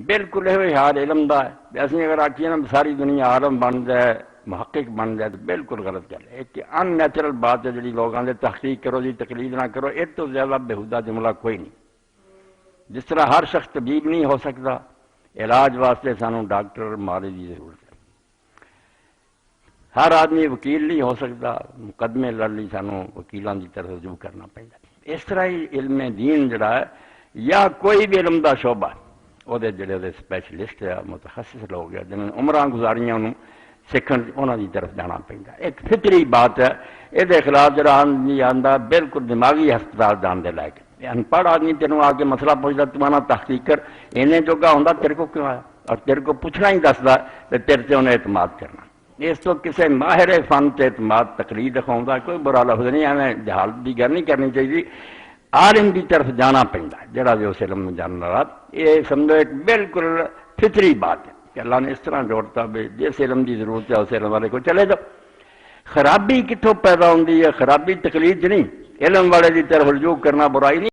بالکل یہ حال علم دا ہے. اسی اگر آکھیے نا ساری دنیا عالم بن جائے محقق بن جائے تو بالکل غلط گل ہے. ایک ان نیچرل بات ہے جڑی لوگوں نے تحقیق کرو جی تقلید نہ کرو، اس تو زیادہ بےہودہ جملہ کوئی نہیں. جس طرح ہر شخص طبیب نہیں ہو سکتا، علاج واسطے سانوں ڈاکٹر مالے کی ضرورت ہے. ہر آدمی وکیل نہیں ہو سکتا، مقدمے لڑ لی سانوں وکیلان کی طرف رجوع کرنا پڑتا. اس طرح ہی علم دین جڑا ہے یا کوئی بھی علم دا شعبہ وہ جڑے اسپیشلسٹ ہے متخصص لوگ ہیں جنہوں نے عمراں گزاریاں انہوں سیکھن انہوں کی طرف جانا پڑتا. ایک فطری بات ہے، یہ خلاف جڑا نہیں آتا بالکل دماغی ہسپتال جان دے لائق. ان پڑھ آدمی تینوں آ کے مسئلہ پوچھتا تو آنا تحقیق کر انہیں جوگا ہوں تیرے کو کیوں آیا، اور تیرے کو پوچھنا ہی دستا تو تیرے سے انہیں اعتماد کرنا. اس تو کسی ماہر فن سے اعتماد تقلید دکھاؤں کوئی برا لفظ نہیں. ہمیں جہالت کی گل نہیں کرنی چاہیے، عالم کی طرف جانا پڑتا جڑا بھی اس علم جاننے والا. یہ سمجھو ایک بالکل فطری بات ہے کہ اللہ نے اس طرح جوڑتا بھی جس علم کی ضرورت ہے اس علم والے کو چلے جاؤ. خرابی کتوں پیدا ہوتی ہے؟ خرابی تقلید نہیں، علم والے کی طرف رجوع کرنا برائی نہیں.